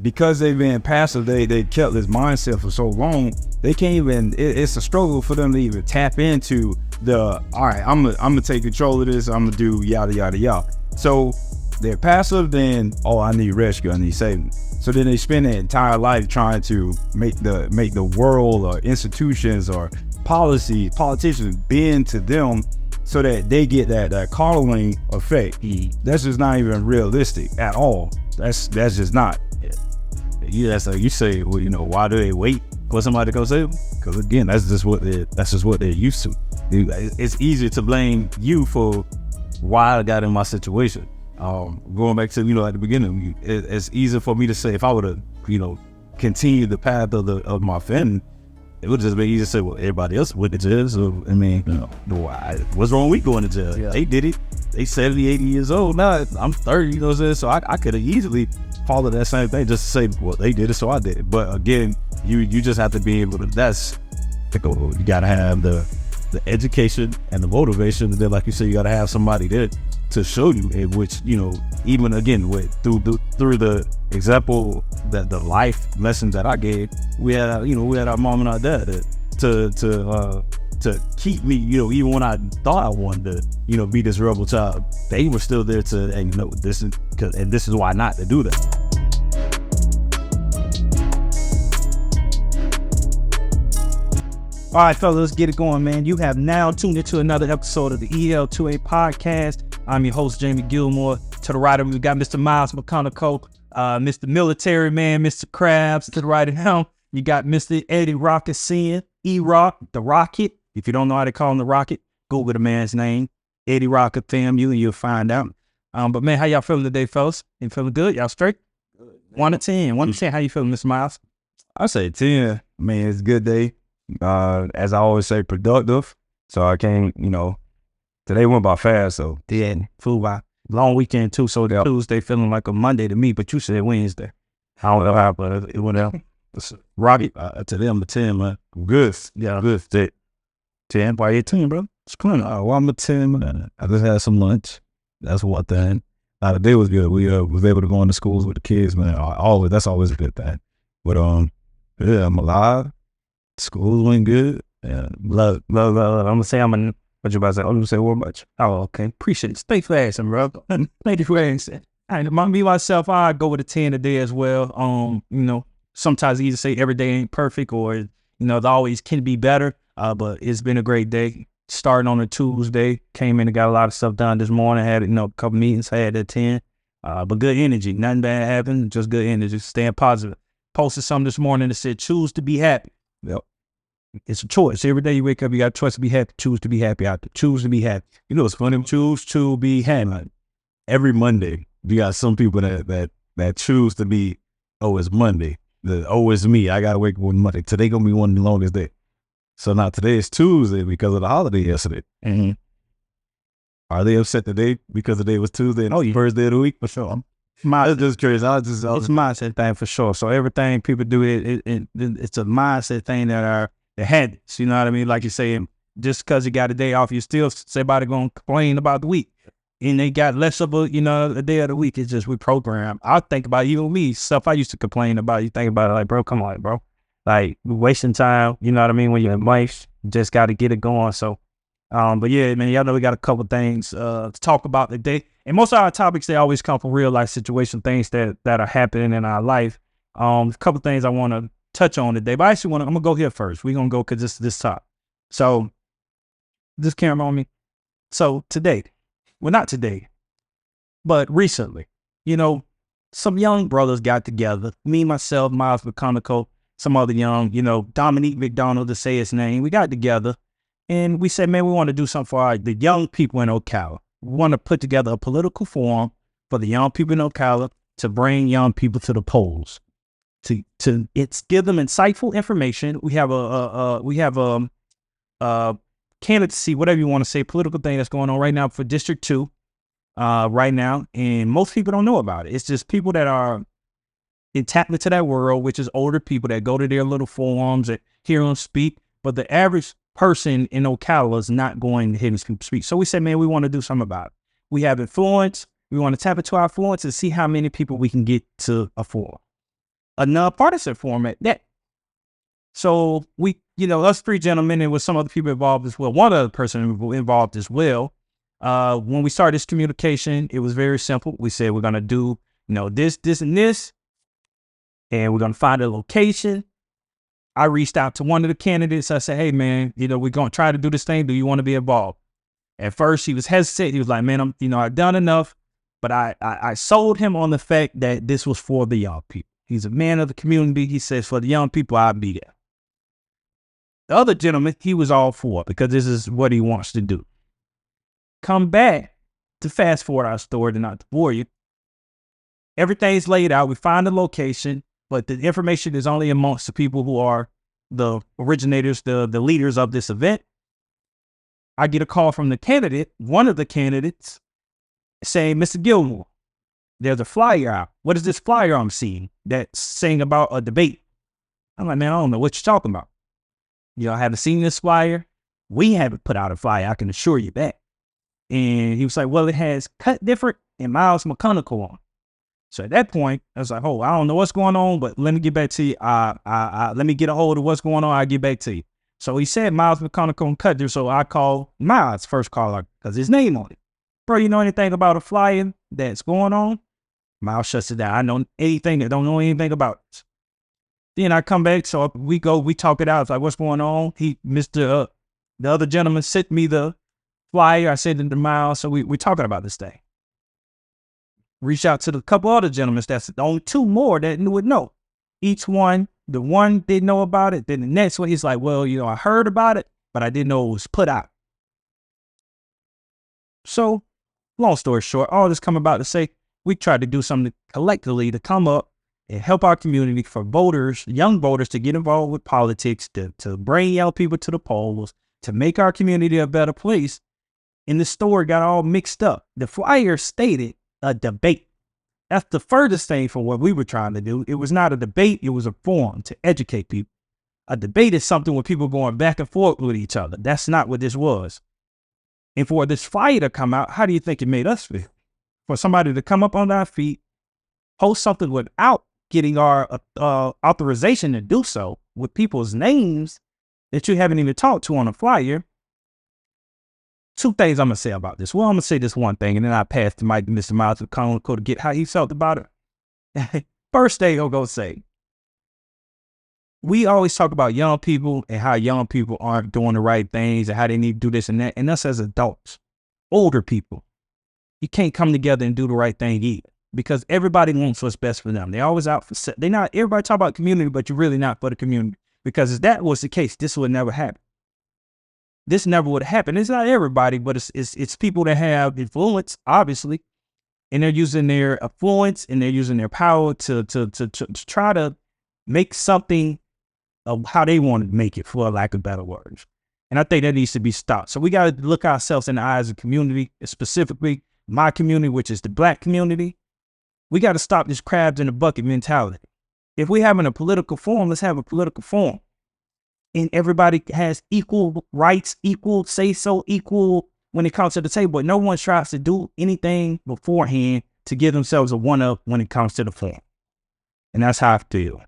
because they've been passive, they kept this mindset for so long, they can't even, it's a struggle for them to even tap into the, all right, I'm gonna take control of this, I'm gonna do yada, yada, yada. So they're passive, then, oh, I need rescue, I need saving. So then they spend their entire life trying to make the world or institutions or politicians bend to them so that they get that coddling effect. That's just not even realistic at all. That's just not. That's like you say, well, why do they wait for somebody to go save them? Because again, that's just what they're used to. It's easier to blame you for why I got in my situation. Going back to at the beginning, it's easier for me to say if I would have continued the path of my family, it would just be easy to say, well, everybody else went to jail. So I mean, what's wrong with going to jail? Yeah. They did it. They 70, 80 years old. Now I'm 30. You know what I'm saying? So I could have easily followed that same thing just to say, well, they did it, so I did it. But again, you just have to be able to. You gotta have the education and the motivation, and then, like you said, you gotta have somebody there to show you, in which even again through the example, that the life lessons that I gave, we had our mom and our dad to keep me, even when I thought I wanted to be this rebel child, they were still there to, and this is why not to do that. All right, fellas, let's get it going, man. You have now tuned into another episode of the EL2A podcast. I'm your host, Jamie Gilmore. To the right of me, we got Mr. Myles McConaughey, Mr. Military Man, Mr. Krabs. To the right of him, you got Mr. Eddie Rocket Sin, E-Rock, the Rocket. If you don't know how to call him the Rocket, Google the man's name, Eddie Rocket FAMU, and you'll find out. But man, how y'all feeling today, fellas? You feeling good? Y'all straight? Good, 1 to 10. 1 to 10. How you feeling, Mr. Myles? I say 10. Man, it's a good day. As I always say, productive. So I can't, today went by fast. So yeah, flew by. Long weekend too. So yep. Tuesday feeling like a Monday to me, but you said Wednesday. I don't know how, but it went out. Rocket to them, a 10, man. Good. Yeah, good. 10. Why you 10, bro? It's clean. Well, I'm a 10, man. I just had some lunch. That's one thing. The day was good. We was able to go into schools with the kids, man. That's always a good thing. But yeah, I'm alive. School went good. Yeah, love. I'm gonna say what you about to say? I'm gonna say what much? Oh, okay. Appreciate it. Stay flashing, bro. Stay flashing. Me myself, I go with a 10 today as well. Sometimes you either say every day ain't perfect, or it always can be better. But it's been a great day. Starting on a Tuesday, came in and got a lot of stuff done this morning. Had a couple meetings. Had at 10. But good energy. Nothing bad happened. Just good energy. Staying positive. Posted something this morning that said, "Choose to be happy." Yep. It's a choice. Every day you wake up, you got a choice to be happy. Choose to be happy out there. Choose to be happy. It's funny. Choose to be happy. Every Monday, you got some people that choose to be, it's Monday. It's me. I got to wake up on Monday. Today going to be one of the longest days. So now today is Tuesday because of the holiday yesterday. Mm-hmm. Are they upset today because the day was Tuesday and first day of the week? For sure. It's just curious. It's a mindset thing for sure. So everything people do, it's a mindset thing that are the habits. You know what I mean? Like you say, just because you got a day off, you still somebody gonna complain about the week, and they got less of a day of the week. It's just we program. I think about even me stuff I used to complain about. You think about it like, bro, come on, bro, like we're wasting time. You know what I mean? When you're in life, you just got to get it going. So, but yeah, man, y'all know we got a couple things to talk about today. And most of our topics, they always come from real life situation, things that are happening in our life. A couple things I want to touch on today, but I actually I'm going to go here first. We're going to go because this top. So this camera on me. So today, well, not today, but recently, some young brothers got together. Me, myself, Myles McConaughey, some other young, Dominique McDonald to say his name. We got together and we said, man, we want to do something for the young people in Ocala. We want to put together a political forum for the young people in Ocala to bring young people to the polls, to give them insightful information. We have a candidacy, whatever you want to say, political thing that's going on right now for District 2 right now, and most people don't know about it. It's just people that are tapped into that world, which is older people that go to their little forums and hear them speak, but the average person in Ocala is not going to hear them speak. So we said, man, we want to do something about it. We have influence. We want to tap into our influence and see how many people we can get to a forum. a non-partisan format. So we, us three gentlemen, and with some other people involved as well, one other person involved as well. When we started this communication, it was very simple. We said we're gonna do, this, this, and this, and we're gonna find a location. I reached out to one of the candidates. I said, hey man, we're gonna try to do this thing. Do you want to be involved? At first, he was hesitant. He was like, man, I've done enough. But I sold him on the fact that this was for the young people. He's a man of the community. He says, for the young people, I'll be there. The other gentleman, he was all for it because this is what he wants to do. Come back to fast forward our story, to not to bore you. Everything's laid out. We find the location, but the information is only amongst the people who are the originators, the leaders of this event. I get a call from the candidate, one of the candidates, saying, Mr. Gilmore, there's a flyer out. What is this flyer I'm seeing that's saying about a debate? I'm like, man, I don't know what you're talking about. I haven't seen this flyer. We haven't put out a flyer, I can assure you that. And he was like, well, it has Cut Different and Myles McConaughey on. So at that point, I was like, oh, I don't know what's going on, but let me get back to you. Let me get a hold of what's going on. I'll get back to you. So he said Myles McConaughey and Cut Different. So I called Myles, first caller, because his name on it. Bro, you know anything about a flyer that's going on? Myles shuts it down. I know anything that don't know anything about it. Then I come back, so we talk it out. It's like, what's going on? The other gentleman sent me the flyer. I sent it to Myles, so we talking about this thing. Reach out to the couple other gentlemen. That's the only two more that would know. Each one, the one didn't know about it. Then the next one, he's like, well, I heard about it, but I didn't know it was put out. So, long story short, all this come about to say, we tried to do something collectively to come up and help our community for voters, young voters, to get involved with politics, to bring young people to the polls, to make our community a better place. And the story got all mixed up. The flyer stated a debate. That's the furthest thing from what we were trying to do. It was not a debate. It was a forum to educate people. A debate is something where people going back and forth with each other. That's not what this was. And for this flyer to come out, how do you think it made us feel? For somebody to come up on our feet, post something without getting our authorization to do so, with people's names that you haven't even talked to on a flyer. Two things I'm going to say about this. Well, I'm going to say this one thing, and then I pass the mic to Mr. Myles to get how he felt about it. First thing I'll go say, we always talk about young people and how young people aren't doing the right things and how they need to do this and that. And us as adults, older people, you can't come together and do the right thing either, because everybody wants what's best for them. They always out for, everybody talk about community, but you're really not for the community, because if that was the case, this would never happen. This never would happen. It's not everybody, but it's people that have influence, obviously, and they're using their influence and they're using their power to try to make something of how they want to make it, for lack of better words. And I think that needs to be stopped. So we got to look ourselves in the eyes of community, specifically my community, which is the Black community. We got to stop this crabs in the bucket mentality. If we're having a political forum, let's have a political forum. And everybody has equal rights, equal say-so, equal when it comes to the table. But no one tries to do anything beforehand to give themselves a one-up when it comes to the forum. And that's how I feel.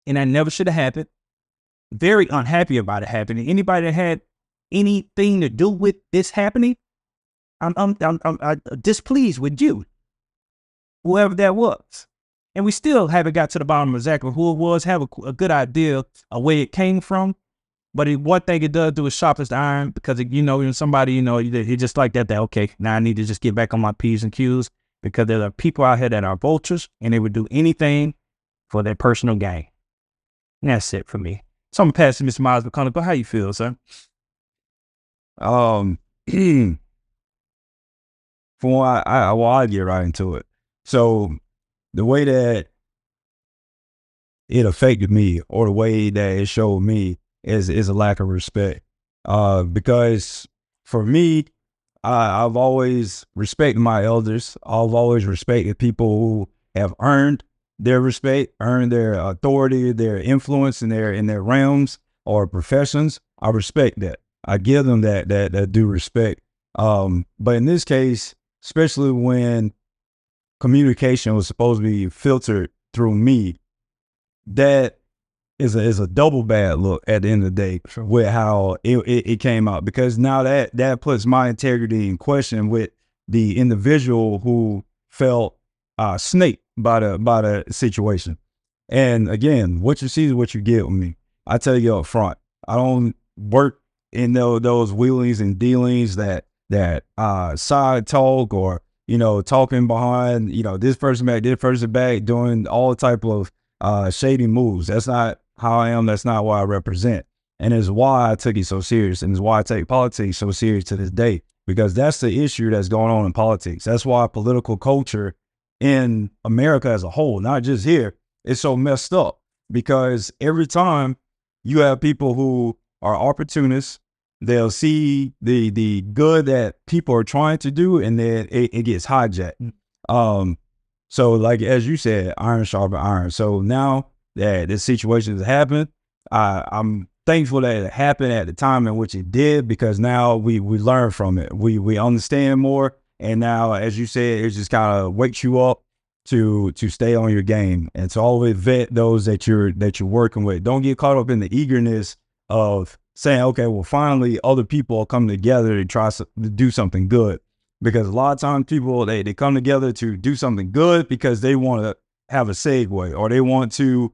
And that never should have happened. Very unhappy about it happening. Anybody that had anything to do with this happening, I'm displeased with you, whoever that was. And we still haven't got to the bottom of exactly who it was, have a good idea of where it came from. But one thing it does do is sharp as the iron, because, somebody, he just like that, okay, now I need to just get back on my P's and Q's, because there are people out here that are vultures and they would do anything for their personal gain. And that's it for me. So I'm passing Mr. Myles McConaughey. How you feel, sir? For what I'll get right into it. So the way that it affected me, or the way that it showed me, is a lack of respect. Because for me, I've always respected my elders. I've always respected people who have earned their respect, earned their authority, their influence in their realms or professions. I respect that. I give them that due respect. But in this case, especially when communication was supposed to be filtered through me, that is a double bad look at the end of the day with how it came out, because now that puts my integrity in question with the individual who felt snaked by the situation. And again, what you see is what you get with me. I tell you up front, I don't work in those wheelings and dealings that side talk, or talking behind this person back, doing all type of shady moves. That's not how I am. That's not what I represent. And it's why I took it so serious, and it's why I take politics so serious to this day, because that's the issue that's going on in politics. That's why political culture in America as a whole, not just here, is so messed up, because every time you have people who are opportunists, they'll see the good that people are trying to do, and then it gets hijacked. So like, as you said, iron sharpen iron. So now that this situation has happened, I'm thankful that it happened at the time in which it did, because now we learn from it. We understand more. And now, as you said, it just kind of wakes you up to stay on your game, and to always vet those that you're working with. Don't get caught up in the eagerness of saying, okay, well, finally other people are coming together to try to do something good. Because a lot of times people, they come together to do something good because they want to have a segue, or they want to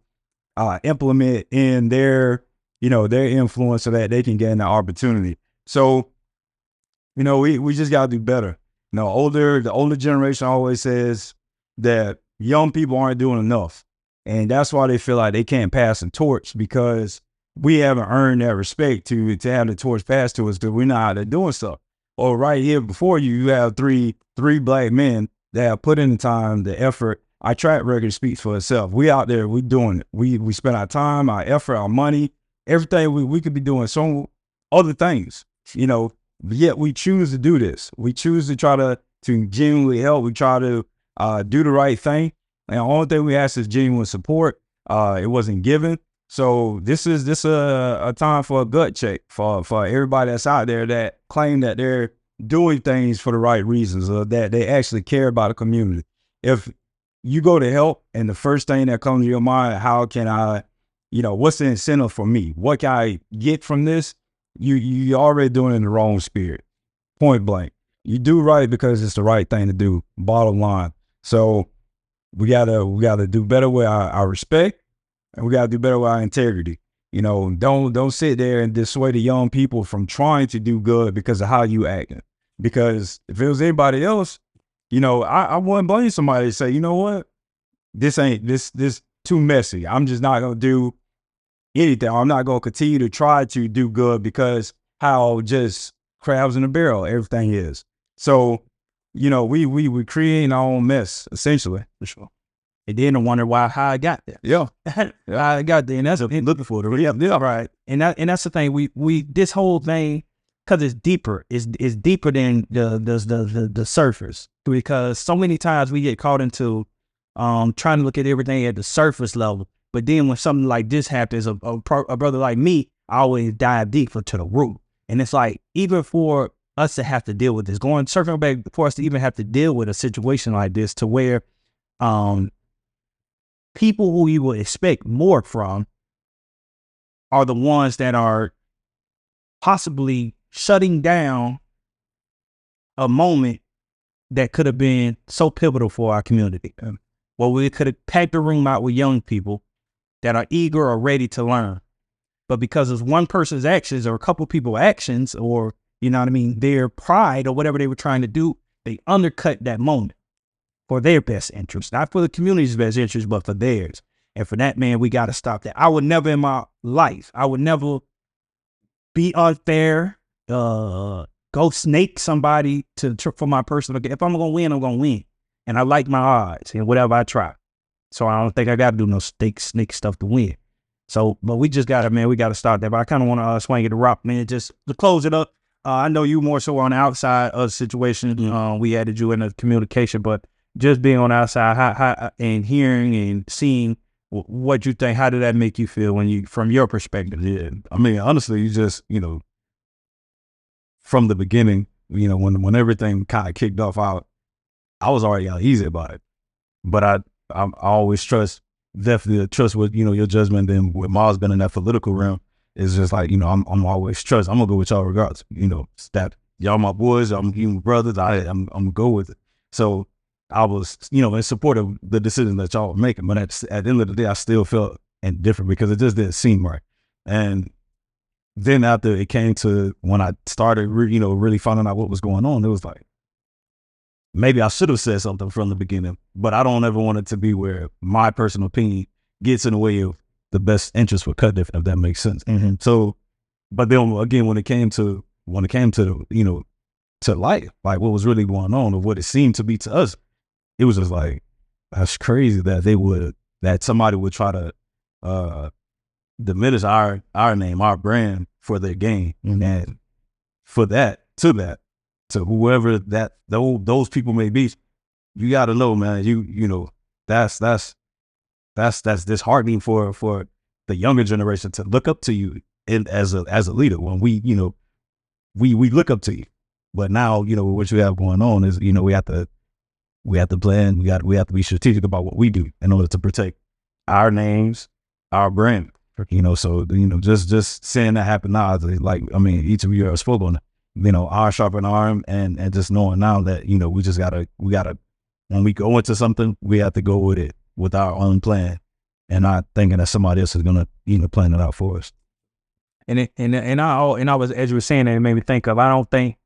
implement in their influence so that they can gain the opportunity. So, we just got to do better. The older generation always says that young people aren't doing enough. And that's why they feel like they can't pass the torch, because we haven't earned that respect to have the torch passed to us, because we're not out there doing stuff. Or right here before you have three black men that have put in the time, the effort. Our track record speaks for itself. We out there, we doing it. We spend our time, our effort, our money, everything. We could be doing some other things, yet we choose to do this. We choose to try to genuinely help. We try to do the right thing. And the only thing we ask is genuine support. It wasn't given. So this is a time for a gut check for everybody that's out there that claim that they're doing things for the right reasons, or that they actually care about the community. If you go to help and the first thing that comes to your mind, how can I, what's the incentive for me? What can I get from this? You already doing it in the wrong spirit. Point blank. You do right because it's the right thing to do. Bottom line. So we gotta do better with our respect. And we got to do better with our integrity. Don't sit there and dissuade the young people from trying to do good because of how you acting. Because if it was anybody else, I wouldn't blame somebody to say, you know what, this too messy. I'm just not going to do anything. I'm not going to continue to try to do good because how just crabs in a barrel everything is. So, we create our own mess, essentially. For sure. And then I wonder how I got there. Yeah. How I got there. And that's looking for it. Yeah, right. And that's the thing. We this whole thing, because it's deeper. It's deeper than the surface. Because so many times we get caught into trying to look at everything at the surface level. But then when something like this happens, a brother like me, I always dive deeper to the root. And it's like, even for us to have to deal with this, circling back, for us to even have to deal with a situation like this, to where people who you would expect more from are the ones that are possibly shutting down a moment that could have been so pivotal for our community. Well, we could have packed the room out with young people that are eager or ready to learn. But because of one person's actions, or a couple people's actions, or, their pride or whatever they were trying to do, they undercut that moment for their best interest, not for the community's best interest, but for theirs. And for that, man, we got to stop that. I would never in my life, be unfair, go snake somebody for my personal gain. If I'm going to win, I'm going to win. And I like my odds and whatever I try. So I don't think I got to do no snake stuff to win. So, but we just got to start that. But I kind of want to swing it to Rock, man, just to close it up. I know you more so on the outside of the situation. Mm-hmm. We added you in the communication, but just being on the outside, how and hearing and seeing what you think, how did that make you feel from your perspective? Yeah, I mean, honestly, you just, from the beginning, when everything kind of kicked off, I was already easy about it. But I always trust definitely a trust with, your judgment. Then with Myles been in that political realm, it's just like, I'm always trust. I'm gonna go with y'all regardless. That y'all my boys, I'm my brothers. I'm gonna go with it. So I was, in support of the decision that y'all were making. But at the end of the day, I still felt indifferent because it just didn't seem right. And then after it came to when I started, really finding out what was going on, it was like, maybe I should have said something from the beginning, but I don't ever want it to be where my personal opinion gets in the way of the best interest for Cut Different, if that makes sense. So, but then again, when it came to to life, like what was really going on or what it seemed to be to us, it was just like, that's crazy that somebody would try to diminish our name, our brand for their gain. And for that, to whoever those people may be, you got to know, man, that's disheartening for the younger generation to look up to you as a leader when we look up to you. But now, what you have going on is, we have to plan, we have to be strategic about what we do in order to protect our names, our brand. So, just seeing that happen now, like, I mean, each of you have spoken on it. Our sharpen arm and just knowing now that, we gotta, when we go into something, we have to go with it with our own plan and not thinking that somebody else is going to, plan it out for us. And I was, as you were saying, it made me think of, I don't think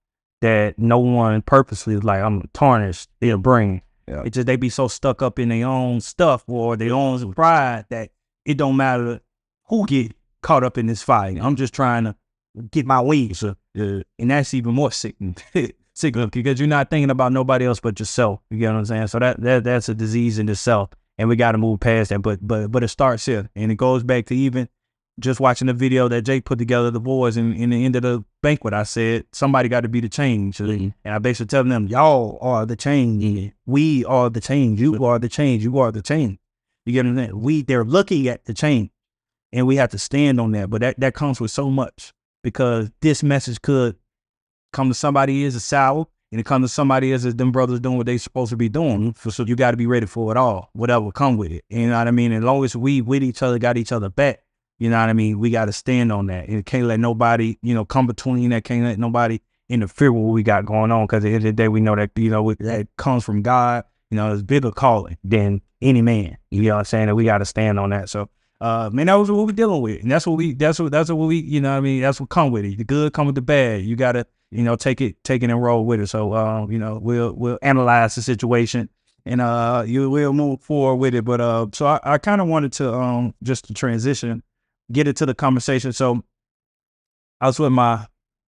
that no one purposely is like, I'm tarnished their brain. Yeah. It's just, they be so stuck up in their own stuff or their own pride that it don't matter who get caught up in this fight. I'm just trying to get my wings. And that's even more sickening because you're not thinking about nobody else but yourself. You get what I'm saying? So that's a disease in itself, and we got to move past that. But it starts here, and it goes back to even just watching the video that Jake put together, the boys, and in the end of the banquet, I said, somebody got to be the change. And I basically telling them, y'all are the change. We are the change. You are the change. You are the change. You get what I'm saying? They're looking at the change, and we have to stand on that. But that comes with so much, because this message could come to somebody as a sour, and it comes to somebody as them brothers doing what they supposed to be doing. So you got to be ready for it all, whatever come with it. You know what I mean? As long as we with each other, got each other back, you know what I mean? We got to stand on that. And can't let nobody, come between that. Can't let nobody interfere with what we got going on. Because at the end of the day, we know that, that comes from God. It's bigger calling than any man. You know what I'm saying? That we got to stand on that. So, man, that was what we're dealing with. And that's what we, that's what we, what I mean? That's what come with it. The good come with the bad. You got to, take it and roll with it. So, we'll analyze the situation and, we'll move forward with it. But, so I kind of wanted to, just to transition, get into the conversation. So I was with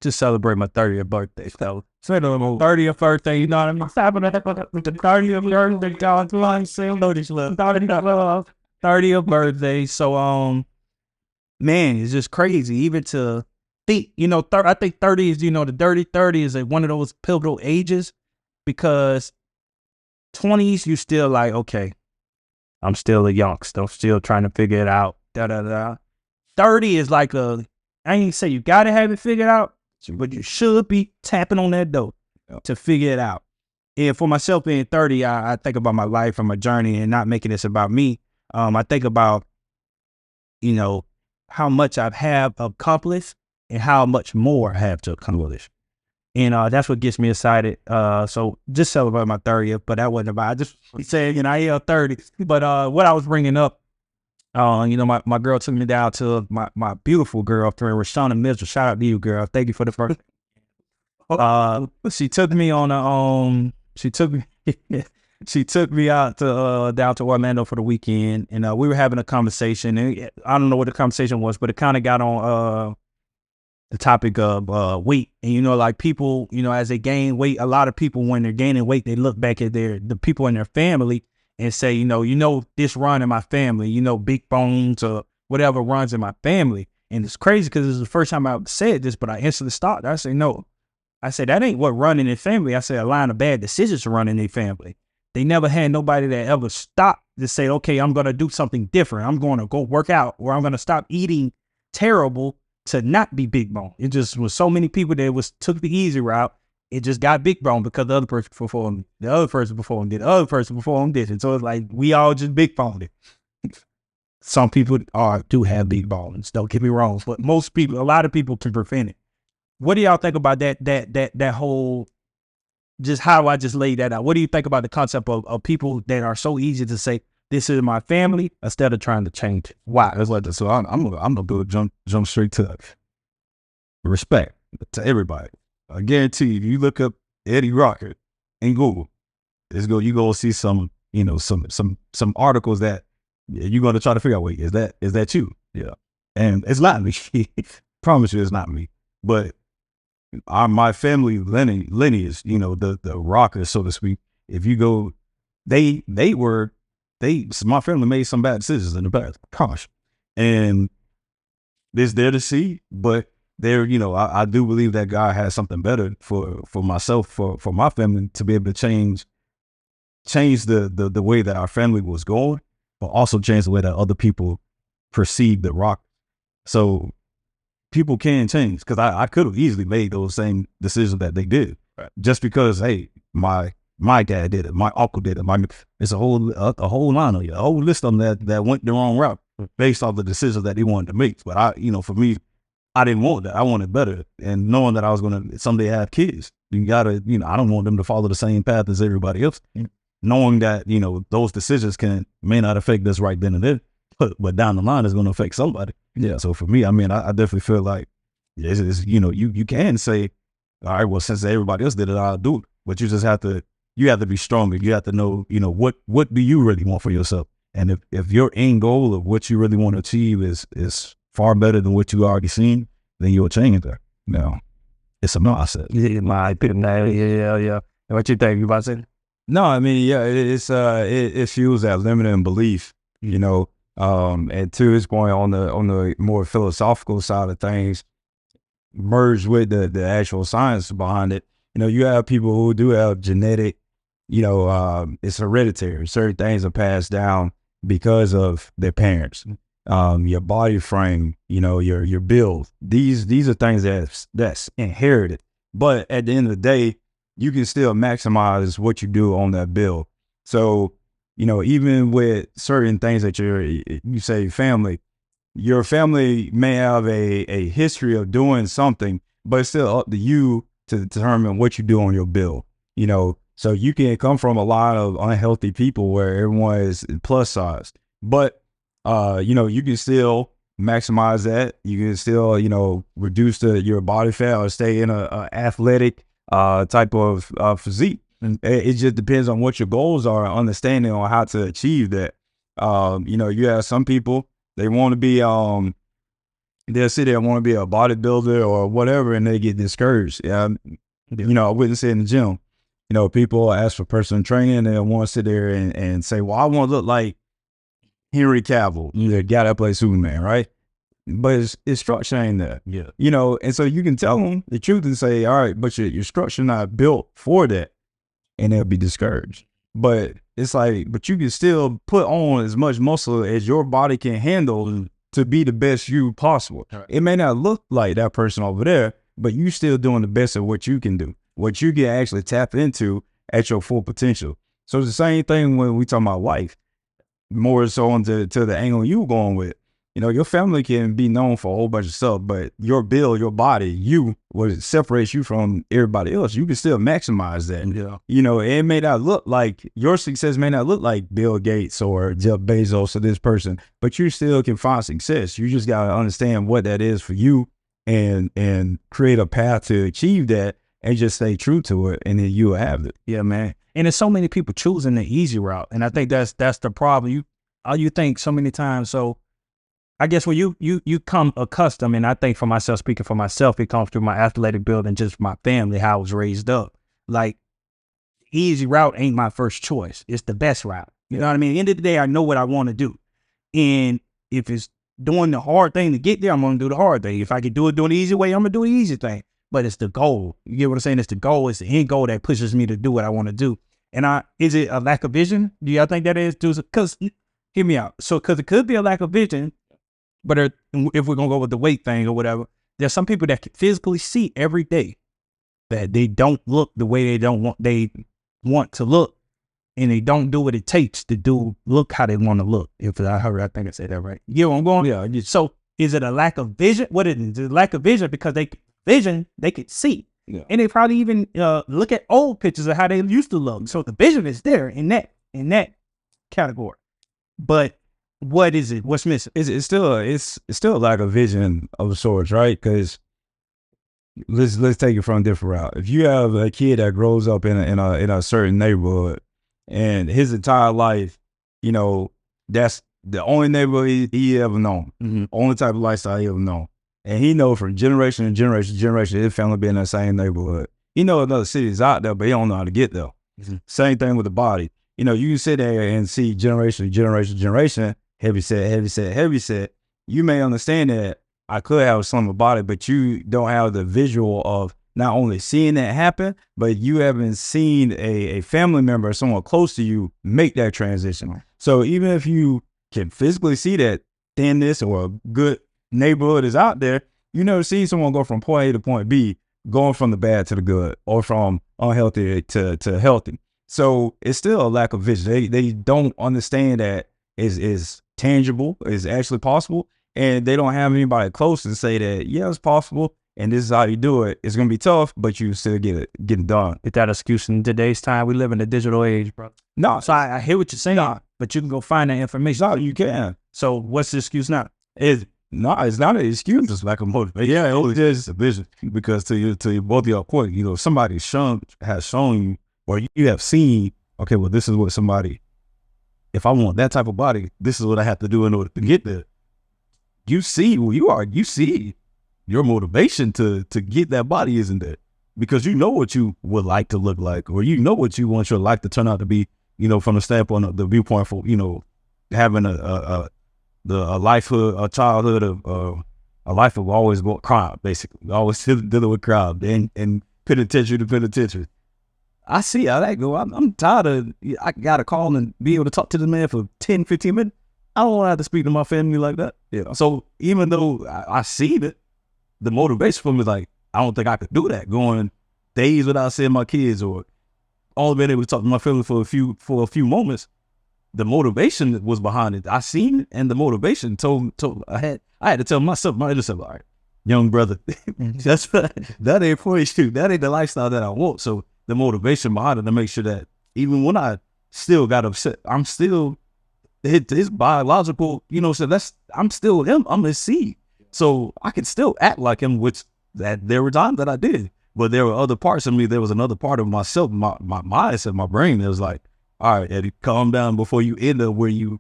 just celebrate my 30th birthday. So, 30th birthday, you know what I mean? 30th birthday, God, love. 30th birthday. So, man, it's just crazy. Even to think, I think 30 is, the dirty 30 is one of those pivotal ages, because 20s, you still like, okay, I'm still a youngster. I'm still trying to figure it out. 30 is like I ain't say you got to have it figured out, but you should be tapping on that door to figure it out. And for myself being 30, I think about my life and my journey and not making this about me. I think about, how much I have accomplished and how much more I have to accomplish. And that's what gets me excited. So just celebrate my 30th, but that wasn't about, I just said, I am 30. But what I was bringing up, my girl took me down to my beautiful girlfriend, Rashana Mitchell. Shout out to you, girl. Thank you for the first. She took me on she took me out to down to Orlando for the weekend, and we were having a conversation. And I don't know what the conversation was, but it kind of got on the topic of weight. And like people, as they gain weight, a lot of people, when they're gaining weight, they look back at the people in their family and say, this run in my family, Big Bones or whatever runs in my family. And it's crazy because it's the first time I've said this, but I instantly stopped. I say, no. I said, that ain't what run in their family. I said, a line of bad decisions run in their family. They never had nobody that ever stopped to say, okay, I'm going to do something different. I'm going to go work out, or I'm going to stop eating terrible to not be big bone. It just was so many people that took the easy route. It just got big bone because the other person before him, the other person before him did, the other person before him did it. So it's like, we all just big boned it. Some people do have big bones. Don't get me wrong, but most people, a lot of people can prevent it. What do y'all think about that whole, just how I just laid that out? What do you think about the concept of people that are so easy to say, this is my family, instead of trying to change it? Why? That's like, so I'm gonna go jump straight to respect to everybody. I guarantee you, if you look up Eddie Rocker in Google, you gonna see some, you know, some articles that you're gonna try to figure out, wait, is that you? Yeah. And it's not me. Promise you it's not me. But my family lineage, you know, the Rockers, so to speak, if you go, my family made some bad decisions in the past. Gosh. And it's there to see, but there, you know, I do believe that God has something better for myself, for my family, to be able to change the way that our family was going, but also change the way that other people perceive the Rock. So people can change, because I could have easily made those same decisions that they did, right, just because, hey, my dad did it, my uncle did it, it's a whole line of a whole list of them that went the wrong route based off the decisions that he wanted to make. But for me, I didn't want that. I wanted better, and knowing that I was gonna someday have kids, you gotta, I don't want them to follow the same path as everybody else. Knowing that, those decisions may not affect us right then and there, but down the line it's going to affect somebody. Yeah. So for me, I definitely feel like you can say, all right, well, since everybody else did it, I'll do it. But you just have to be stronger. You have to know, what do you really want for yourself? And if your end goal of what you really want to achieve is far better than what you already seen, then you'll change there. No, it's a mindset. Yeah. What you think? You about to say? No, it fuels that limiting belief, and to its point, on the more philosophical side of things, merged with the actual science behind it. You have people who do have genetic, it's hereditary. Certain things are passed down because of their parents. Your body frame, your build. These are things that's inherited. But at the end of the day, you can still maximize what you do on that build. So, even with certain things that you say family, your family may have a history of doing something, but it's still up to you to determine what you do on your build. So you can come from a lot of unhealthy people where everyone is plus size, but you can still maximize that. You can still, reduce your body fat or stay in a athletic type of physique. It just depends on what your goals are, understanding on how to achieve that. You have some people, they want to be, they'll sit there and want to be a bodybuilder or whatever, and they get discouraged. I witnessed it in the gym. People ask for personal training, and they want to sit there and say, well, I want to look like Henry Cavill, the guy that plays Superman, right? But it's structure ain't there. Yeah. And so you can tell them the truth and say, all right, but your structure not built for that, and they'll be discouraged. But it's like, but you can still put on as much muscle as your body can handle to be the best you possible. Right. It may not look like that person over there, but you still doing the best of what you can do, what you can actually tap into at your full potential. So it's the same thing when we talk about life, more so onto the angle you were going with. Your family can be known for a whole bunch of stuff, but your build, your body, what separates you from everybody else, you can still maximize that. Yeah. It may not look like, your success may not look like Bill Gates or Jeff Bezos or this person, but you still can find success. You just got to understand what that is for you and create a path to achieve that and just stay true to it, and then you'll have it. Yeah, man. And there's so many people choosing the easy route, and I think that's the problem. You think so many times, so I guess when you come accustomed, and I think for myself, speaking for myself, it comes through my athletic build and just my family, how I was raised up. Like, easy route ain't my first choice. It's the best route. You know what I mean? At the end of the day, I know what I want to do. And if it's doing the hard thing to get there, I'm going to do the hard thing. If I can do it doing the easy way, I'm going to do the easy thing. But it's the goal. You get what I'm saying? It's the goal. It's the end goal that pushes me to do what I want to do. And is it a lack of vision? Do y'all think that is? Because, hear me out. So, because it could be a lack of vision. But if we're going to go with the weight thing or whatever, there's some people that can physically see every day that they don't look the way they want to look. and they don't do what it takes to look how they want to look. If I think I said that right. You know where I'm going? Yeah. So is it a lack of vision? What it is? It's a lack of vision because they could see. Yeah. And they probably even look at old pictures of how they used to look. So the vision is there in that category. But what is it? What's missing? It's still a lack of vision of sorts, right? Because let's take it from a different route. If you have a kid that grows up in a certain neighborhood, and his entire life, you know, that's the only neighborhood he ever known, only type of lifestyle he ever known, and he know from generation to generation to generation, his family been in that same neighborhood. He know another city's out there, but he don't know how to get there. Same thing with the body. You know, you can sit there and see generation to generation to generation, heavy set. You may understand that I could have a slimmer body, but you don't have the visual of not only seeing that happen, but you haven't seen a family member or someone close to you make that transition. So even if you can physically see that thinness or a good neighborhood is out there, you never see someone go from point A to point B, going from the bad to the good, or from unhealthy to healthy. So it's still a lack of vision. They don't understand that is tangible, is actually possible, and they don't have anybody close to say that, yeah, it's possible, and this is how you do it. It's gonna be tough, but you still get it done. Is that excuse in today's time? We live in a digital age, bro. No, So I hear what you're saying, but you can go find that information. no, you can. So what's the excuse now? It's not an excuse. It's like a motivation. Yeah, it's just a vision. Because to your both of your point, you know, somebody has shown you, or you have seen, okay, well, this is what somebody, if I want that type of body, this is what I have to do in order to get there. You see who you are. You see your motivation to get that body isn't there, because you know what you would like to look like, or you know what you want your life to turn out to be, you know, from the standpoint of the viewpoint for, you know, having a childhood of a life of always crime, basically, always dealing with crime and penitentiary to penitentiary. I see how that go. I'm tired of, I got to call and be able to talk to the man for 10, 15 minutes. I don't have to speak to my family like that. Yeah. So even though I see that, the motivation for me is like, I don't think I could do that, going days without seeing my kids, or only being able to talk to my family for a few moments. The motivation was behind it. I seen it, and the motivation told I had to tell myself, all right, young brother, that ain't for you. That ain't the lifestyle that I want. So the motivation behind it to make sure that even when I still got upset, I'm still his biological, you know, so I'm still him. I'm his seed. So I can still act like him, which that there were times that I did, but there were other parts of me. There was another part of myself, my mindset, my brain that was like, all right, Eddie, calm down before you end up where you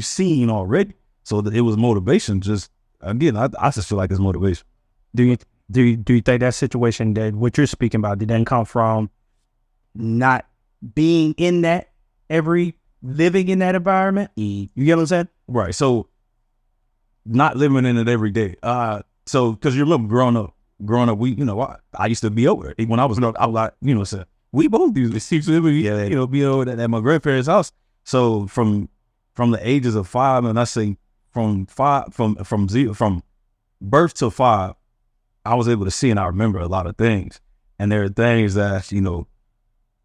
seen already. So that it was motivation. Just again, I just feel like it's motivation. Do you think that situation, that what you're speaking about, did that come from not being in that living in that environment? You get what I'm saying? Right. So not living in it every day. So because you remember growing up, we, you know, I used to be over it when I was like, you know, so we both used to, you know, be over at my grandparents' house. So from the ages of 5, and I say from birth to 5, I was able to see and I remember a lot of things. And there are things that, you know,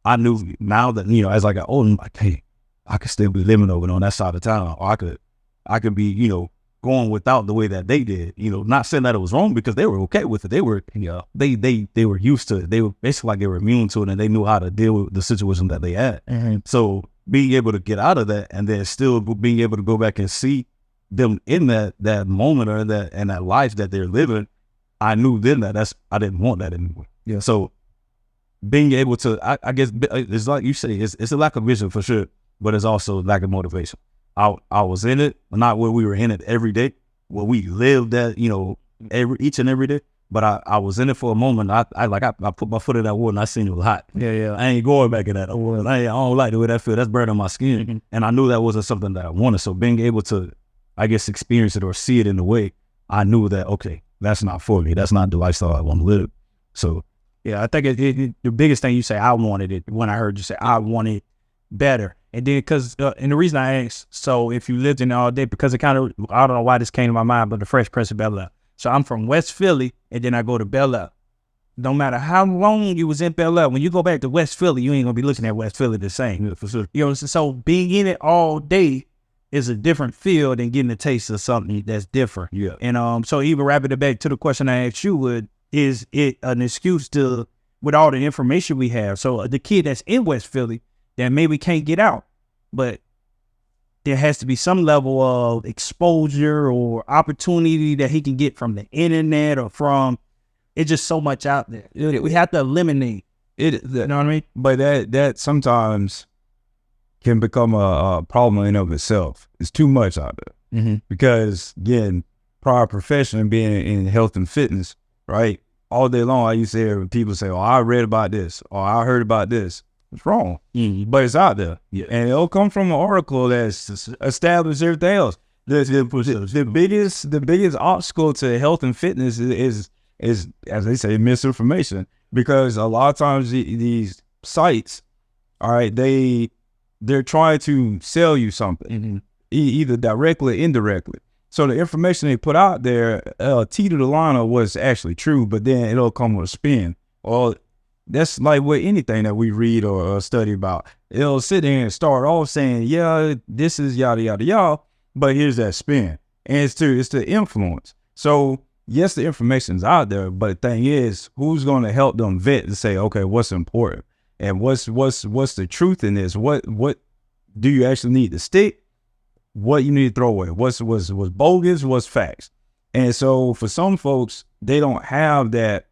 I knew now that, you know, as I got older, I'm like, hey, I could still be living over on that side of town, or I could be, you know, going without the way that they did, you know, not saying that it was wrong, because they were okay with it. They were, you know, they were used to it. They were basically like they were immune to it, and they knew how to deal with the situation that they had. So being able to get out of that, and then still being able to go back and see them in that moment, or that life that they're living, I knew then that I didn't want that anymore. Yeah. So being able to, I guess it's like you say, it's a lack of vision for sure, but it's also a lack of motivation. I was in it, not where we were in it every day, where we lived that, you know, each and every day. But I was in it for a moment. I put my foot in that water, and I seen it was hot. Yeah. I ain't going back in that water. I don't like the way that feel. That's burning my skin. And I knew that wasn't something that I wanted. So being able to, I guess, experience it or see it in a way, I knew that, okay, that's not for me. That's not the lifestyle I want to live. So yeah, I think the biggest thing you say, I wanted it, when I heard you say, I wanted better. And then, and the reason I asked, so if you lived in it all day, because it kind of, I don't know why this came to my mind, but the Fresh Prince of Bel-Air. So I'm from West Philly, and then I go to Bel-Air. no matter how long you was in Bel Air, when you go back to West Philly, you ain't gonna be looking at West Philly the same. Yeah, for sure. You know what I'm saying? So being in it all day is a different feel than getting a taste of something that's different. Yeah. And so even wrapping it back to the question I asked you, is it an excuse to, with all the information we have? So the kid that's in West Philly that maybe can't get out, but there has to be some level of exposure or opportunity that he can get from the internet or from, it's just so much out there. We have to eliminate it. You know what I mean? But that sometimes can become a problem in and of itself. It's too much out there. Because again, prior profession being in health and fitness, right? All day long, I used to hear people say, "Oh, I read about this," or "I heard about this." It's wrong, but it's out there, and it'll come from an article that's established everything else. The biggest obstacle to health and fitness is as they say, misinformation. Because a lot of times these sites, all right, they're trying to sell you something, either directly or indirectly. So the information they put out there, T to the line of what's actually true, but then it'll come with a spin. Well, that's like with anything that we read or study about. It'll sit there and start off saying, yeah, this is yada, yada, yada, but here's that spin. And it's to influence. So yes, the information's out there, but the thing is, who's going to help them vet to say, okay, what's important? And what's the truth in this? What do you actually need to stick? What you need to throw away? What's bogus? What's facts? And so for some folks, they don't have that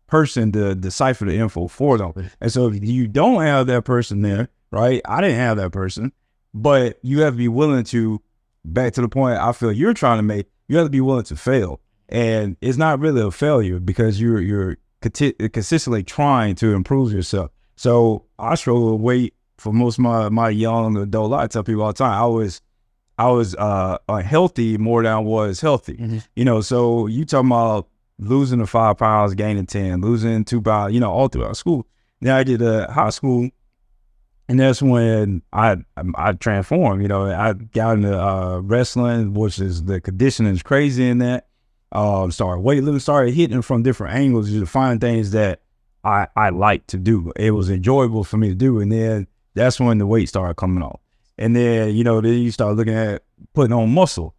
person to decipher the info for them. And so if you don't have that person there, right? I didn't have that person, but you have to be willing to, back to the point I feel you're trying to make, you have to be willing to fail. And it's not really a failure because you're consistently trying to improve yourself. So I struggle with weight for most of my young adult life. I tell people all the time, I was unhealthy more than I was healthy. You know, so you talking about losing the 5 pounds, gaining 10, losing 2 pounds, you know, all throughout school. Then I did high school, and that's when I transformed. You know, I got into wrestling, which is the conditioning is crazy in that. Started weightlifting, started hitting from different angles to find things that I like to do. It was enjoyable for me to do, and then that's when the weight started coming off. And then, you know, then you start looking at putting on muscle.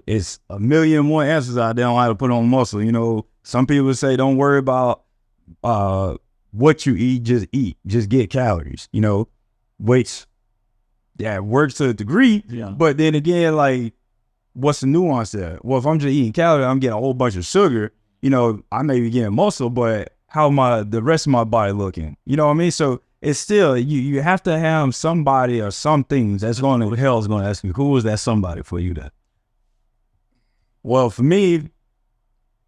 It's a million more answers out there on how to put on muscle. You know, some people say don't worry about what you eat, just get calories. You know, weights, yeah, works to a degree, but then again, like, what's the nuance there? Well, if I'm just eating calories, I'm getting a whole bunch of sugar, you know, I may be getting muscle, but how the rest of my body looking? You know what I mean? So it's still, you have to have somebody or some things that's going to, hell is going to ask me, who is that somebody for you then? Well, for me,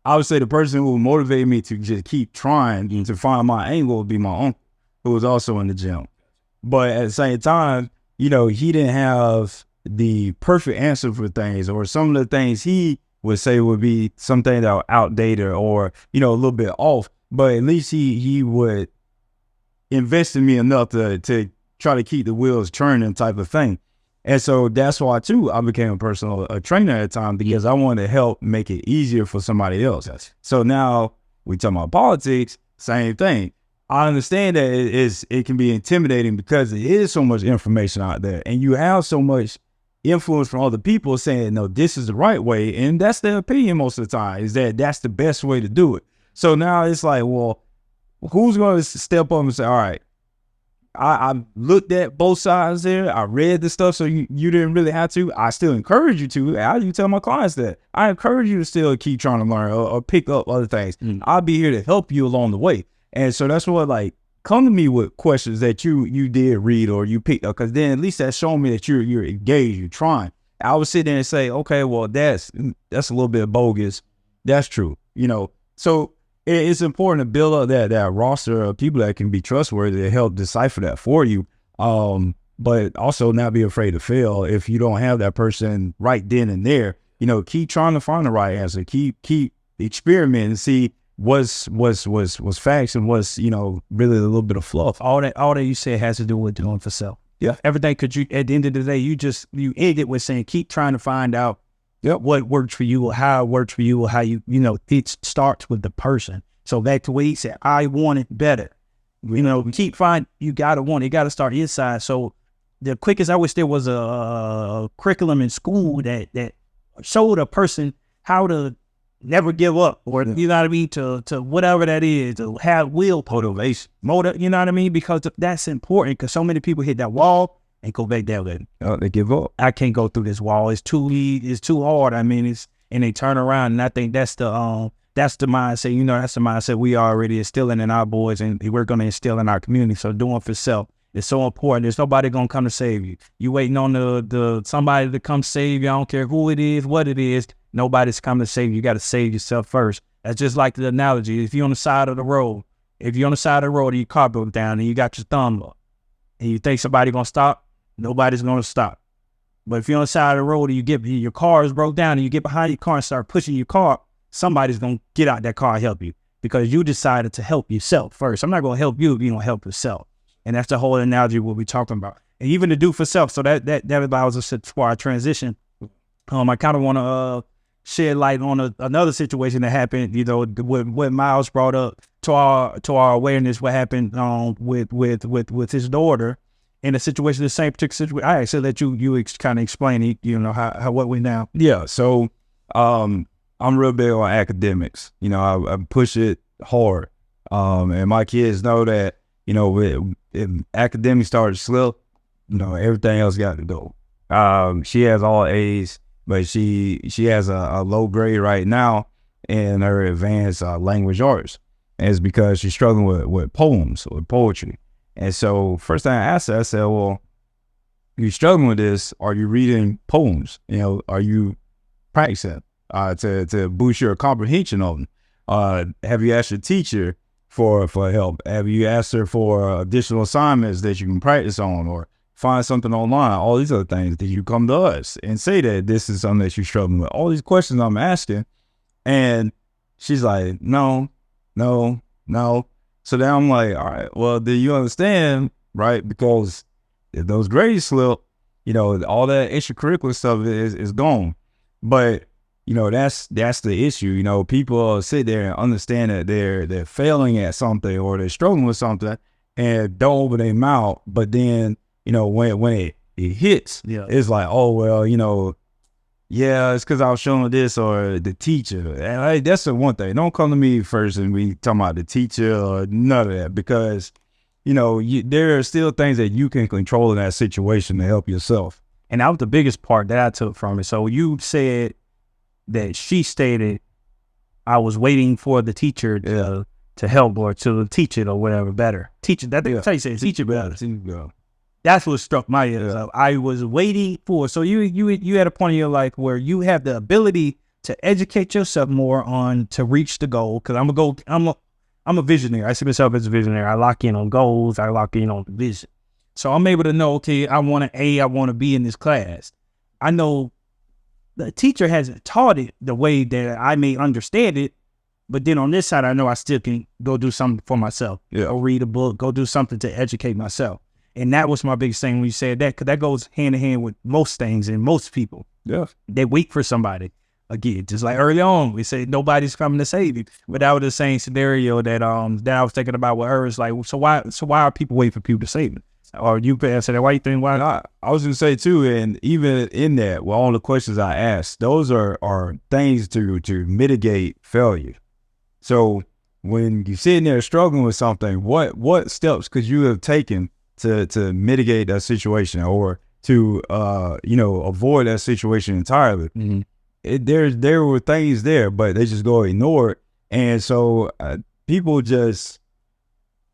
I would say the person who motivated me to just keep trying to find my angle would be my uncle, who was also in the gym. But at the same time, you know, he didn't have the perfect answer for things, or some of the things he would say would be something that are outdated or, you know, a little bit off. But at least he would invest in me enough to try to keep the wheels turning type of thing. And so that's why, too, I became a trainer at the time, because I wanted to help make it easier for somebody else. Yes. So now we talking about politics, same thing. I understand that it can be intimidating because there is so much information out there, and you have so much influence from other people saying, no, this is the right way. And that's their opinion most of the time, is that that's the best way to do it. So now it's like, well, who's going to step up and say, all right, I looked at both sides there. I read the stuff, so you didn't really have to. I still encourage you to. I do tell my clients that. I encourage you to still keep trying to learn or pick up other things. I'll be here to help you along the way. And so that's what, like, come to me with questions that you did read or you picked up, because then at least that's showing me that you're engaged, you're trying. I would sit there and say, okay, well, that's a little bit bogus. That's true, you know. So it's important to build up that roster of people that can be trustworthy to help decipher that for you. But also not be afraid to fail if you don't have that person right then and there. You know, keep trying to find the right answer. Keep experimenting and see what's facts and what's, you know, really a little bit of fluff. All that you said has to do with doing for self. Yeah. Everything, could you, at the end of the day, you end it with saying, keep trying to find out what works for you or how it works for you or how you know, it starts with the person. So back to what he said, I want it better. You know, keep finding, you gotta want it. You gotta start inside. So the quickest, I wish there was a curriculum in school that showed a person how to never give up, or you know what I mean, to whatever that is, to have will motivation, you know what I mean, because that's important. Because so many people hit that wall and go back down there. They give up. I can't go through this wall. It's too hard. I mean, and they turn around, and I think that's the mindset. You know, that's the mindset we already instilling in our boys, and we're gonna instill in our community. So doing for self is so important. There's nobody gonna come to save you. You waiting on the somebody to come save you. I don't care who it is, what it is. Nobody's coming to save you. You got to save yourself first. That's just like the analogy. If you're on the side of the road, and your car broke down and you got your thumb up, and you think somebody's gonna stop, nobody's gonna stop. But if you're on the side of the road and your car is broke down and you get behind your car and start pushing your car, somebody's gonna get out that car and help you, because you decided to help yourself first. I'm not gonna help you if you don't help yourself. And that's the whole analogy what we're talking about. And even to do for self. So that allows us to, for our transition. I kind of want to shed light on another situation that happened, you know, what Myles brought up to our awareness, what happened with his daughter in a situation, the same particular situation. I actually let you kind of explain it, you know, how what we now. Yeah. So I'm real big on academics. You know, I push it hard. And my kids know that, you know, if academics started to slip, you know, everything else got to go. She has all A's, but she has a low grade right now in her advanced language arts. And it's because she's struggling with poems, with poetry. And so first thing I asked her, I said, well, you're struggling with this. Are you reading poems? You know, are you practicing to boost your comprehension of them? Have you asked your teacher for help? Have you asked her for additional assignments that you can practice on, or find something online? All these other things. Did you come to us and say that this is something that you're struggling with? All these questions I'm asking. And she's like, no. So then I'm like, all right, well, do you understand, right? Because if those grades slip, you know, all that extracurricular stuff is gone. But you know, that's the issue. You know, people sit there and understand that they're failing at something or they're struggling with something and don't open their mouth. But then, you know, when it hits, it's like, oh, well, you know, yeah, it's because I was showing this or the teacher. And that's the one thing. Don't come to me first and we talking about the teacher or none of that, because, you know, there are still things that you can control in that situation to help yourself. And that was the biggest part that I took from it. So you said that she stated, I was waiting for the teacher to help or to teach it or whatever better. Teach it. That's how you say it. Teach it better. That's what struck my ears. I was waiting for. So you had a point in your life where you have the ability to educate yourself more on to reach the goal. Because I'm a visionary. I see myself as a visionary. I lock in on goals. I lock in on the vision. So I'm able to know, okay, I want an A. I want to be in this class. I know the teacher hasn't taught it the way that I may understand it, but then on this side, I know I still can go do something for myself. Go read a book, go do something to educate myself. And that was my biggest thing when you said that, because that goes hand in hand with most things and most people. Yeah. They wait for somebody. Again, just like early on, we say nobody's coming to save you. But that was the same scenario that I was thinking about with her. It's like, so why are people waiting for people to save them? Or you said, why you think, why not? I was going to say too, and even in that, with all the questions I asked, those are things to mitigate failure. So when you're sitting there struggling with something, what steps could you have taken to mitigate that situation, or to avoid that situation entirely? Mm-hmm. There were things there, but they just go ignore it. And so people just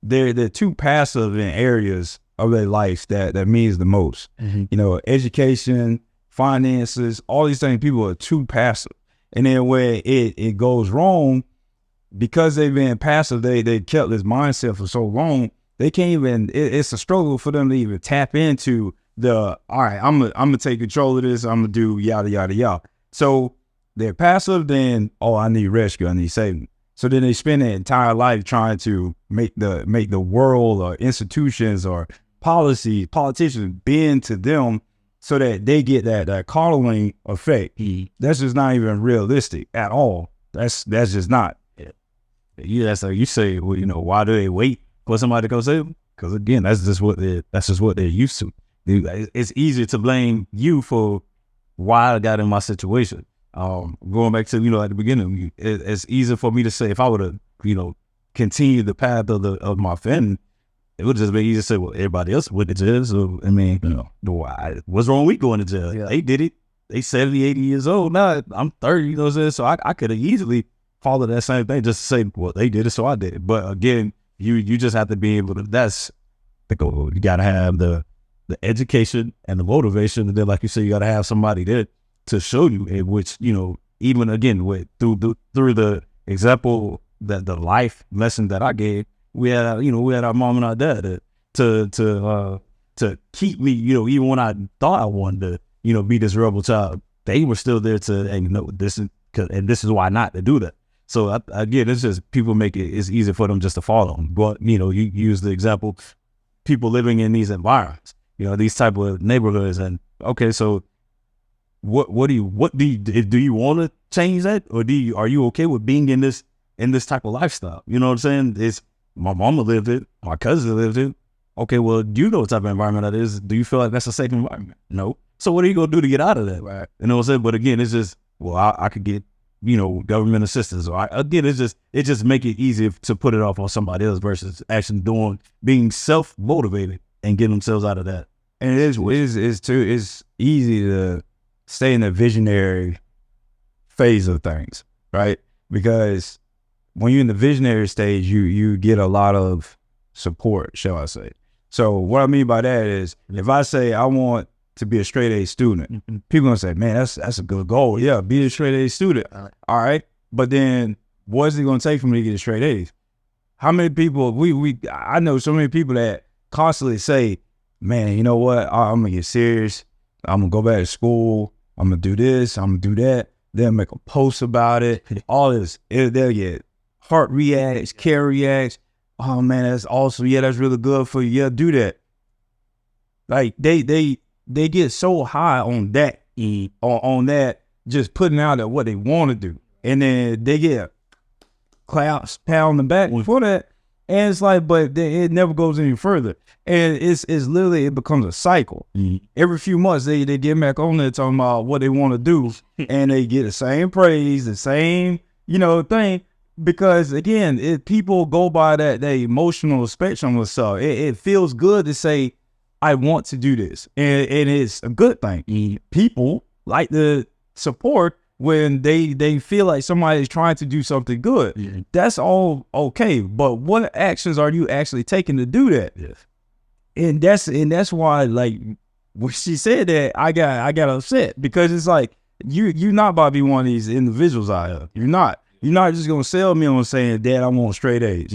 they're too passive in areas of their life that means the most. Mm-hmm. You know, education, finances, all these things, people are too passive. And then when it goes wrong, because they've been passive, they kept this mindset for so long, they can't even, it's a struggle for them to even tap into all right, I'm gonna take control of this, I'm gonna do yada, yada, yada. So they're passive, then, oh, I need rescue, I need saving. So then they spend their entire life trying to make the world or institutions or politicians bend to them so that they get that coddling effect. Mm-hmm. That's just not even realistic at all. That's just not. Yeah. Yeah, so you say, well, you know, why do they wait for somebody to go save them? Because again, that's just what they're used to. It's easier to blame you for why I got in my situation. Going back to, you know, at the beginning, it's easier for me to say if I would have, you know, continued the path of my family, it would just be easier to say, well, everybody else went to jail. So I mean, you know, what's wrong with going to jail? Yeah. They did it. They 70, 80 years old. Now I'm 30, you know what I'm saying? So I could have easily followed that same thing just to say, well, they did it, so I did it. But again, you just have to be able to, that's the goal. You got to have the education and the motivation. And then, like you said, you got to have somebody there to show you, in which, you know, even again, through the example, that the life lesson that I gave, we had our mom and our dad to keep me, you know, even when I thought I wanted to, you know, be this rebel child, they were still there to, and you know, this is why not to do that. So again, it's just people make it's easy for them just to follow them. But you know, you use the example, people living in these environments, you know, these type of neighborhoods, and okay, so what do you want to change that, or are you okay with being in this type of lifestyle? You know what I'm saying? It's my mama lived it, my cousin lived it. Okay, well, do you know what type of environment that is? Do you feel like that's a safe environment? No. So what are you gonna do to get out of that? Right. You know what I'm saying? But again, it's just, well, I could get, you know, government assistance. Or it just make it easier to put it off on somebody else versus actually being self-motivated and getting themselves out of that. And it's easy to stay in the visionary phase of things, right? Because when you're in the visionary stage, you get a lot of support, shall I say. So what I mean by that is, if I say I want to be a straight A student, people gonna say, man, that's a good goal. Yeah, be a straight A student. All right. But then what's it gonna take for me to get a straight A's? How many people, I know so many people that constantly say, man, you know what? I'm gonna get serious. I'm gonna go back to school. I'm gonna do this. I'm gonna do that. They'll make a post about it. All this. They'll get heart reacts, care reacts. Oh man, that's awesome. Yeah, that's really good for you. Yeah, do that. Like they get so high on that, on that, just putting out at what they want to do, and then they get claps, pat on the back for that, and it's like, but it never goes any further, and it's literally, it becomes a cycle. Every few months they get back on there talking about what they want to do, and they get the same praise, the same, you know, thing. Because again, people go by that emotional spectrum or so. It feels good to say, I want to do this. And it's a good thing. People like to support when they feel like somebody's trying to do something good. That's all okay. But what actions are you actually taking to do that? And that's why, like, when she said that, I got upset, because it's like, you're not about to be one of these individuals out here. You're not. You're not just gonna sell me on saying, Dad, I want straight A's.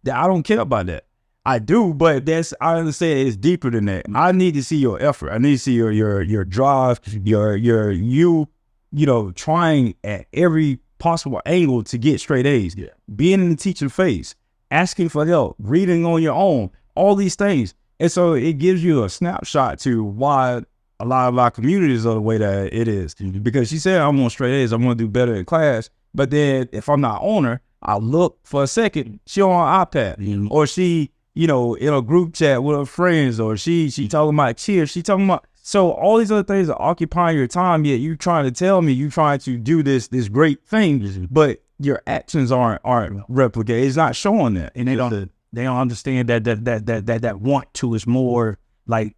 I don't care about that. I do, but I understand it's deeper than that. I need to see your effort. I need to see your drive, you know, trying at every possible angle to get straight A's. Being in the teacher phase, asking for help, reading on your own, all these things. And so it gives you a snapshot to why a lot of our communities are the way that it is. Because she said, I want straight A's, I'm gonna do better in class. But then if I'm not on her, I look for a second, she on her iPad, or she, you know, in a group chat with her friends, or she talking about cheers, she talking about, so all these other things are occupying your time, yet you trying to tell me you trying to do this great thing, but your actions aren't replicated. It's not showing that. And they don't understand that want to is more like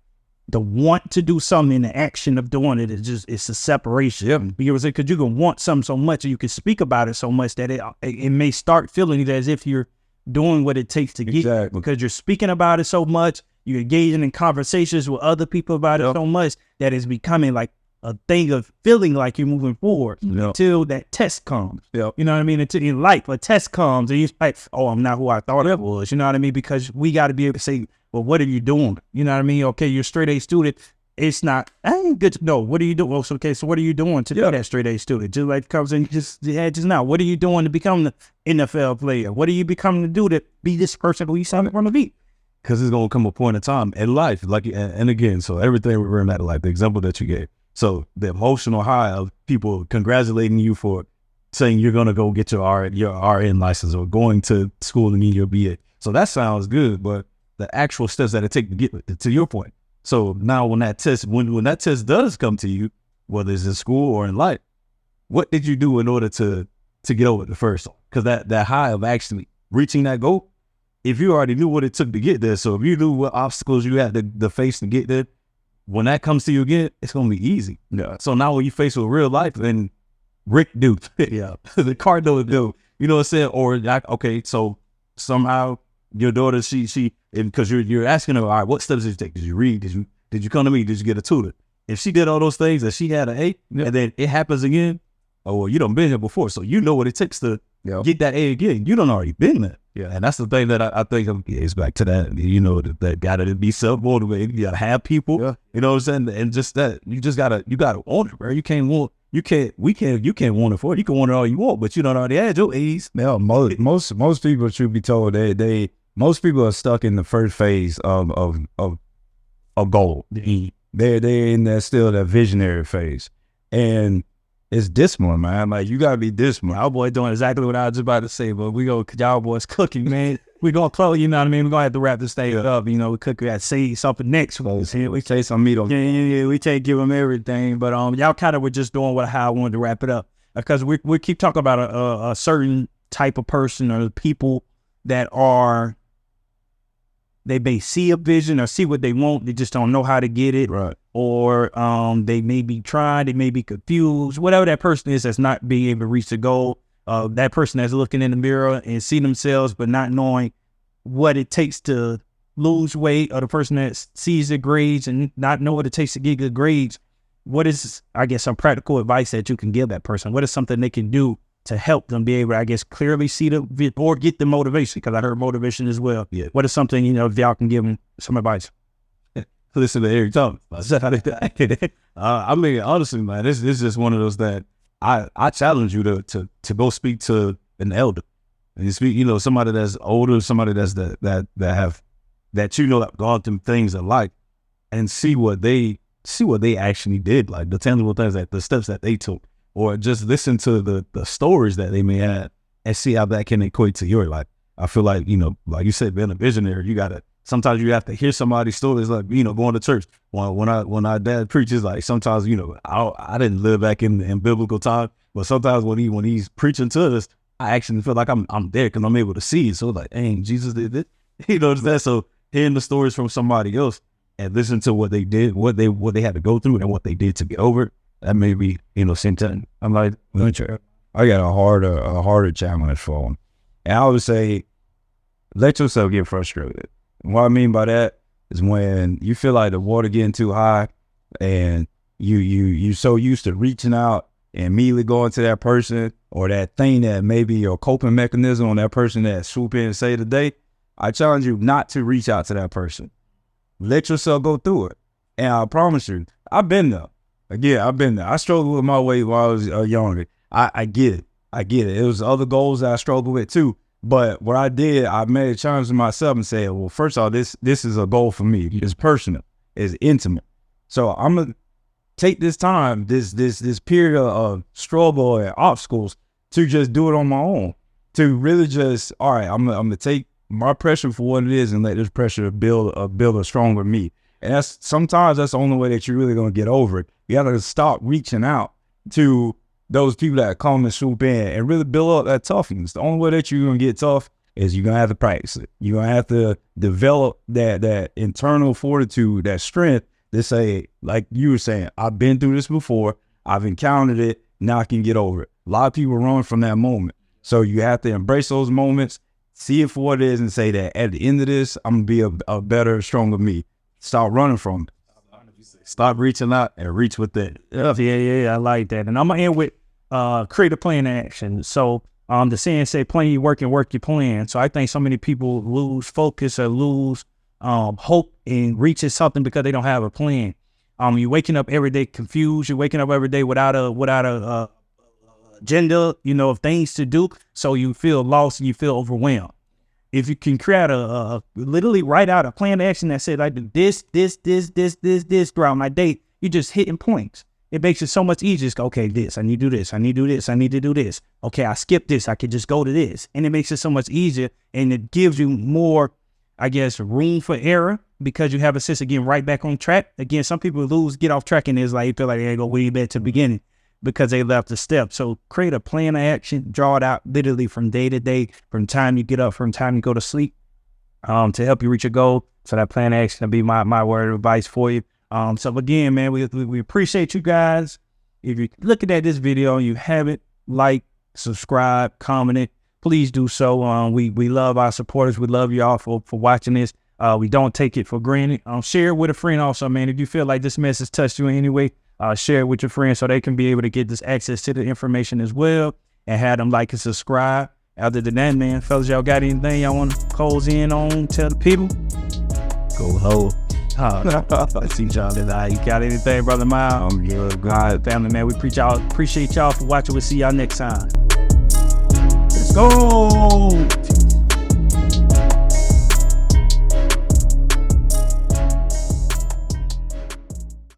the want to do something and the action of doing it is just, it's a separation. Because you can want something so much, or you can speak about it so much that it may start feeling as if you're doing what it takes to get it, because you're speaking about it so much, you're engaging in conversations with other people about it so much that it's becoming like a thing of feeling like you're moving forward until that test comes. You know what I mean? Until in life, a test comes and you're like, oh, I'm not who I thought I was. You know what I mean? Because we got to be able to say, well, what are you doing? You know what I mean? Okay, you're a straight A student. It's not, I ain't good to know. What are you doing? Okay, so what are you doing to be that straight A student? Just like comes in just now. What are you doing to become the NFL player? What are you becoming to do to be this person who you signed up to be? Because it's going to come a point in time in life, like, and again, so everything we're in that, like the example that you gave. So the emotional high of people congratulating you for saying you're gonna go get your RN license or going to school and get your BA. So that sounds good, but the actual steps that it take to get to your point. So now when that test, when that test does come to you, whether it's in school or in life, what did you do in order to get over the first one? Because that high of actually reaching that goal, if you already knew what it took to get there, so if you knew what obstacles you had to face to get there, when that comes to you again, it's gonna be easy. Yeah. So now when you face with real life, then Rick do, yeah, the Cardinal do, you know what I'm saying? Or like, okay, so somehow your daughter, she, because you're asking her, all right, what steps did you take? Did you read? Did you come to me? Did you get a tutor? If she did all those things and she had an A, and then it happens again, oh, well, you done been here before, so you know what it takes to get that A again. You done already been there. Yeah, and that's the thing that I think is back to that, you know, that gotta be self-motivated. You gotta have people, you know what I'm saying? And just that, you gotta own it, bro. You can't want it for it. You can want it all you want, but you don't already had your A's. Yeah, most people, truth be told, most people are stuck in the first phase of goal. They're in that still that visionary phase. And it's discipline, man. Like, you gotta be disciplined. Our boy doing exactly what I was about to say, but y'all boys cooking, man. We gonna close, you know what I mean? We're gonna have to wrap this thing up. You know, we gotta say something next. We take some meat on. Yeah. We give them everything. But y'all kind of were just doing how I wanted to wrap it up. Because we keep talking about a certain type of person or people that they may see a vision or see what they want, they just don't know how to get it. Right. Or they may be trying, they may be confused, whatever that person is that's not being able to reach the goal. That person that's looking in the mirror and see themselves but not knowing what it takes to lose weight, or the person that sees the grades and not know what it takes to get good grades. What is, I guess, some practical advice that you can give that person? What is something they can do to help them be able to, I guess, clearly see or get the motivation? Because I heard motivation as well. Yeah. What is something, you know, if y'all can give them some advice? Listen to Eric talk. I mean, honestly, man, this is just one of those that I challenge you to go speak to an elder, and you speak, you know, somebody that's older, somebody that's that you know have gone through things in life, and see what they actually did, like the tangible things, that the steps that they took, or just listen to the stories that they may have and see how that can equate to your life. I feel like, you know, like you said, being a visionary, sometimes you have to hear somebody's stories, like, you know, going to church. When our dad preaches, like, sometimes, you know, I didn't live back in biblical time, but sometimes when he's preaching to us, I actually feel like I'm there because I'm able to see it. So like, dang, Jesus did it. You know what I'm saying? So hearing the stories from somebody else and listen to what they did, what they had to go through and what they did to get over it, that may be, you know, same time. I'm like, I got a harder challenge for them. And I would say, let yourself get frustrated. And what I mean by that is when you feel like the water getting too high and you so used to reaching out and immediately going to that person or that thing that may be your coping mechanism on that person that swoop in and save the day, I challenge you not to reach out to that person. Let yourself go through it. And I promise you, I've been there. Again, I've been there. I struggled with my weight while I was younger. I get it. It was other goals that I struggled with too. But what I did, I made a challenge to myself and said, well, first of all, this is a goal for me. It's personal. It's intimate. So I'm going to take this time, this period of struggle and obstacles to just do it on my own. To really just, all right, I'm going to take my pressure for what it is and let this pressure build a stronger me. And sometimes that's the only way that you're really going to get over it. You got to stop reaching out to those people that come and swoop in and really build up that toughness. The only way that you're going to get tough is you're going to have to practice it. You're going to have to develop that internal fortitude, that strength to say, like you were saying, I've been through this before. I've encountered it. Now I can get over it. A lot of people run from that moment. So you have to embrace those moments, see it for what it is, and say that at the end of this, I'm going to be a better, stronger me. Stop running from it. Stop reaching out and reach within. Yeah, I like that. And I'm going to end with create a plan of action. So the saying say, plan your work and work your plan. So I think so many people lose focus or lose hope in reaching something because they don't have a plan. You're waking up every day confused. You're waking up every day without a agenda, you know, of things to do. So you feel lost and you feel overwhelmed. If you can create literally write out a plan of action that said, I do this throughout my day, you're just hitting points. it makes it so much easier. Just go, okay, this, I need to do this, I need to do this, I need to do this. Okay, I skipped this, I could just go to this. And it makes it so much easier, and it gives you more, I guess, room for error because you have a sense of getting right back on track. Again, some people get off track and it's like, you feel like they go way back to the beginning because they left a step. So create a plan of action, draw it out literally from day to day, from time you get up, from time you go to sleep, to help you reach your goal. So that plan of action will be my word of advice for you. So again, man, we appreciate you guys. If you're looking at this video and you haven't liked, subscribe, commented, please do so. We love our supporters. We love y'all for watching this. We don't take it for granted. Share it with a friend also, man. If you feel like this message touched you in any way, share it with your friends so they can be able to get this access to the information as well and have them like and subscribe. Other than that, man, fellas, y'all got anything y'all want to close in on, tell the people? Go ho. Let's see y'all tonight. You got anything, Brother Myles? God, family, man, we appreciate y'all for watching. We'll see y'all next time. Let's go.